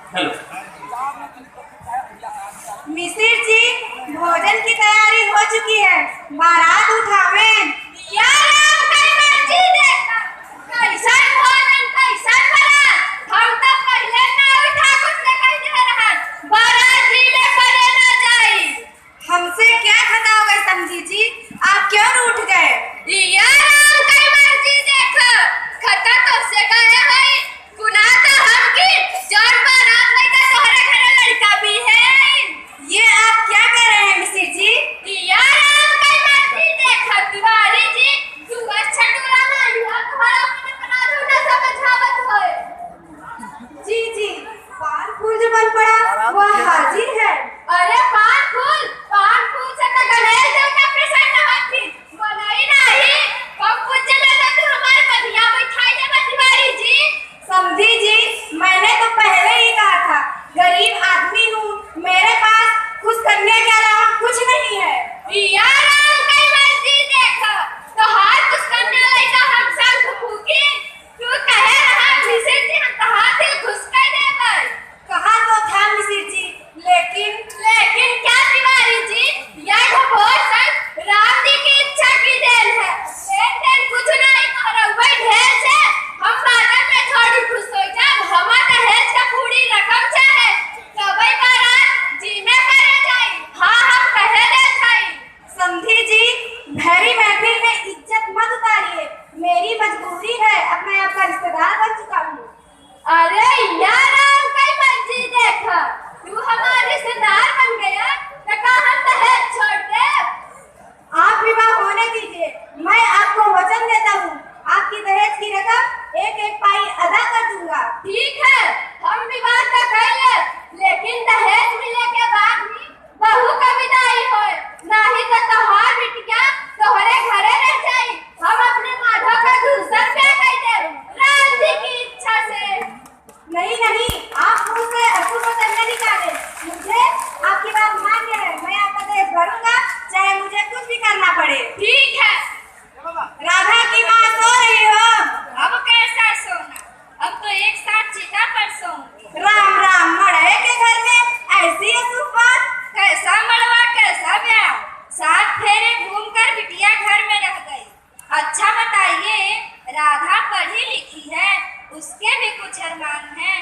Hello. Misir ji, भोजन की तैयारी हो चुकी है, बारात उठावें। कैसन भोजन कैसन बारात, हम तो पहले ना उठा कुछ निकल दे रहा बारात भी ले करे ना जाई। हमसे क्या खता हो गए समझी जी, आप क्यों रूठ गए? यार हम कई मर्जी देख खता तो से गए है गुनाह तो हम की जौन बारात नहीं तो तोहरे घरे लड़का भी है। ये आप क्या कर रहे हैं मिसिर जी? यार हम कई मर्जी देख तिवारी जी तू अच्छा डोला ना युवा तुम्हारा अपने बना दो ना समझावत होए। जी जी, पान फूल जो बन पड़ा वह हाजिर है। अरे पान फूल से तो गणेश देवता प्रसन्न होती बनाई नहीं कब पूछ ले तो तू हमारे बढ़िया बैठाई दे तिवारी जी। समझी जी, मैंने तो पहले ही कहा था, गरीब आदमी हूँ, मेरे पास कुछ करने के अलावा कुछ नहीं है। यार हम कई मर्जी देख तो हाथ कुछ करने लाई तो हम संग फूकी तू कहे रहा मिसिर जी हम तो हाथ से घुस कर देबै। कहा तो था मिसिर जी, लेकिन क्या तिवारी जी, यह भोजन राम जी की इच्छा की देन है, लेकिन कुछ नहीं करो वही ढेर से हम बादल में थोड़ी खुश हो जब हमार दहेज का पूरी रकम चाहे तबई बारात जी में करे जाई। हाँ हम कहे दे जाई। समझी जी, भरी महफिल में इज्जत मत उतारिए, मेरी मजबूरी है, अब मैं आपका रिश्तेदार बन चुका हूँ। अरे यार हम कई मर्जी देख तू हमारे रिश्तेदार बन गया तो का हम दहेज छोड़ दे। आप विवाह होने दीजिए, मैं आपको वचन देता हूँ, आपकी दहेज की रकम एक एक पाई अदा कर दूंगा। ठीक है हम विवाह तो कर ले लेकिन दहेज मिले के बाद भी बहू का विदाई होए नहीं तो तोहार बिटिया तोहरे घरे रह जाई हम अपने माधव का दूसर पे कह दे राम जी की इच्छा से। नहीं नहीं, आप मुंह से अशुभ वचन न निकालें, मुझे आपकी बात मान्य है, मैं आपका दहेज भरूंगा चाहे मुझे कुछ भी करना पड़े। ठीक है। राधा की माँ सो रही हो? अब कैसा सोना, अब तो एक साथ चिता पर सोऊंगी। राम राम, मड़े के घर में ऐसी अशुभ बात? कैसा मड़वा कैसा ब्याह, साथ फेरे घूमकर बिटिया घर में रह गई। अच्छा बताइए राधा पढ़ी लिखी है, उसके भी कुछ अरमान हैं।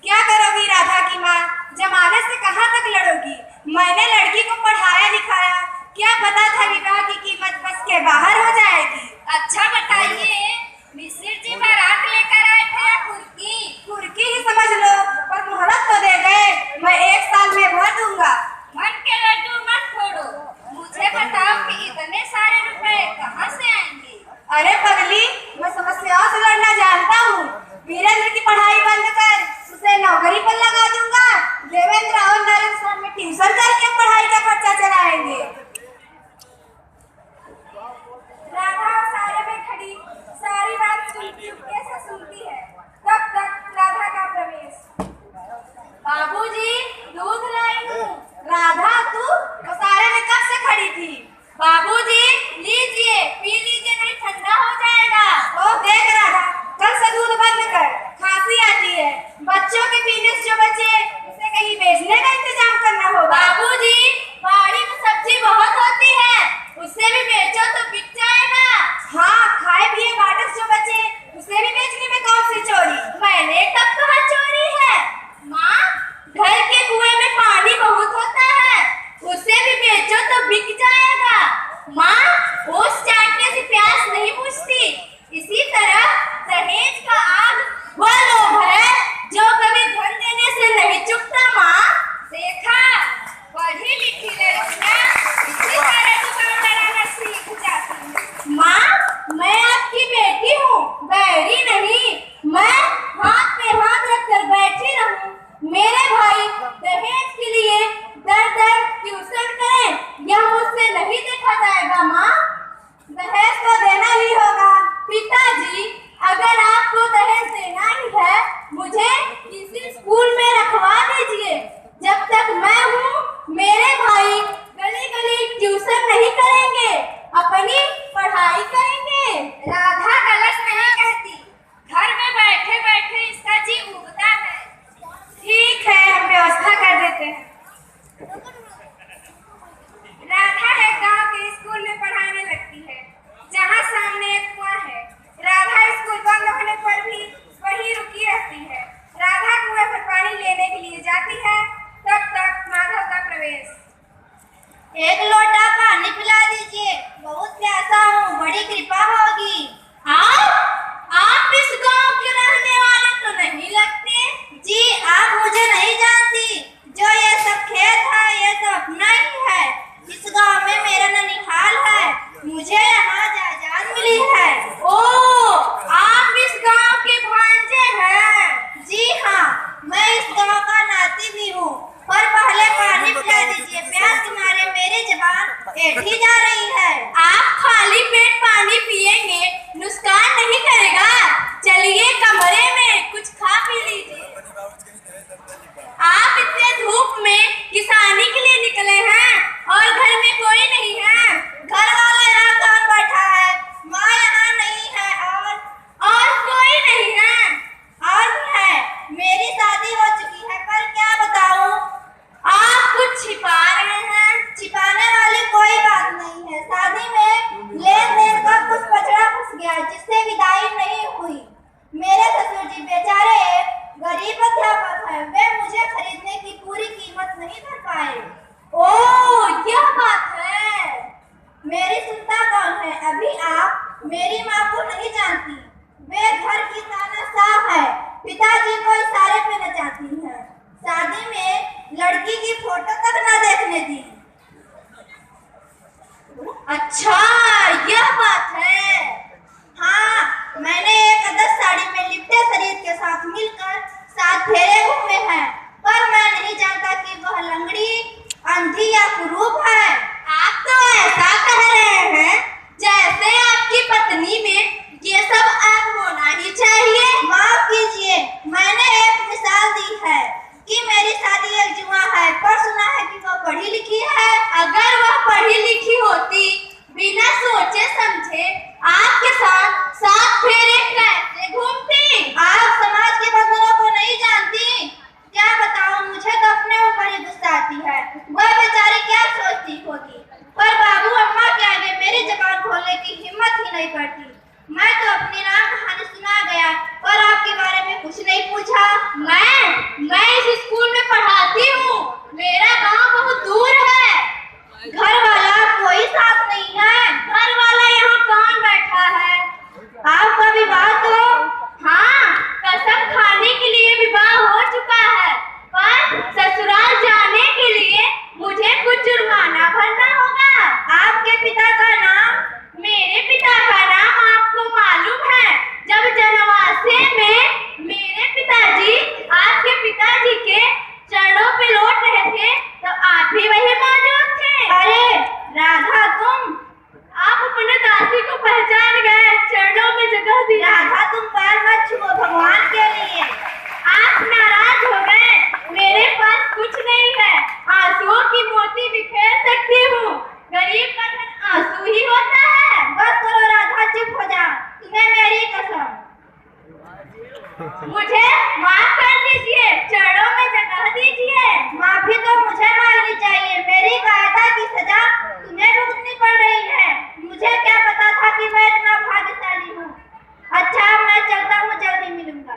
क्या करोगी राधा की माँ, जमाने से कहाँ तक लड़ोगी? मैंने लड़की को पढ़ाया लिखाया, क्या पता था विवाह की कीमत बस के बाहर हो जाएगी। अच्छा बताइए मिसिर जी बारात लेकर आए थे या कुर्की? कुर्की ही समझ लो, पर मोहलत तो दे गए, मैं 1 साल में भर दूंगा। मन के लड्डू मत फोड़ो, मुझे बताओ कि इतने सारे रुपए कहाँ से आएंगे? अरे पगली, मैं समस्याओं से लड़ना जानता हूँ, वीरेंद्र की पढ़ाई बंद कर उसे नौकरी पर लगा दूंगा, देवेंद्र और नरेंद्र सर में ट्यूशन करके पढ़ाई का खर्चा चलाएंगे। राधा सारे में खड़ी सारी बात चुपके से सुनती है, तब तक राधा का प्रवेश। बाबूजी, दूध लाई हूँ। राधा तू सारे में कब से खड़ी थी? बाबूजी लीजिए, पी लीजिए, नहीं ठंडा हो जाएगा। ओ देख राधा, कल से दूध बंद कर, खांसी आती है, बच्चों के पीने से जो लड़की को इशारे पे नचाती है, शादी में लड़की की फोटो तक ना देखने दी। अच्छा, यह बात है। हाँ, मैंने एक आदर्श साड़ी में लिपटे शरीर के साथ मिलकर 7 फेरे घूमे हैं, पर मैं नहीं जानता कि वह लंगड़ी, अंधी या कुरूप है। आप तो ऐसा कह रहे हैं जैसे आपकी पत्नी में ये सब अब होना ही चाहिए। माफ कीजिए, मैंने एक मिसाल दी है कि मेरी शादी एक जुआ है, पर सुना है कि वह पढ़ी लिखी है। अगर वह पढ़ी लिखी होती, बिना सोचे समझे आपके साथ 7 फेरे कैसे घूमती? आप समाज के बंधनों को नहीं जानती। क्या बताऊं, मुझे तो अपने ऊपर ही गुस्सा आती है। वह बेचारी क्या सोचती होगी, पर बाबू अम्मा के आगे मेरी जुबान खोलने की हिम्मत ही नहीं पड़ती। मैं तो अपनी राम कहानी सुना गया और आपके बारे में कुछ नहीं पूछा। मैं इस स्कूल में पढ़ाती हूँ। मेरा गांव बहुत दूर है। घर वाला कोई साथ नहीं है। घर वाला यहाँ कौन बैठा है? आपका विवाह तो हाँ, कसम खाने के लिए विवाह हो चुका है, पर ससुराल जाने के लिए मुझे कुछ जुर्माना भरना होगा। आपके पिता का नाम? मेरे पिता का नाम आपको मालूम है। जब जनवासे में मेरे पिताजी आपके पिताजी के चरणों पे लौट रहे थे, तो आप भी वही मौजूद थे। अरे राधा, तुम? आप अपने दासी को पहचान गए, चरणों में जगह दी। राधा, तुम पैर मत छुओ भगवान के लिए। आप नाराज हो गए। मेरे पास कुछ नहीं है, आंसुओं की मोती बिखेर सकती हूँ। गरीब का धन आंसू ही होता है। बस करो राधा, चुप हो जा, तुम्हें मेरी कसम। मुझे माफ कर दीजिए, चरणों में जगह दीजिए। माफी तो मुझे मांगनी चाहिए, मेरी कायदा की सजा तुम्हें भुगतनी पड़ रही है। मुझे क्या पता था कि मैं इतना भाग्यशाली हूँ। अच्छा, मैं चलता हूँ, जल्दी मिलूंगा।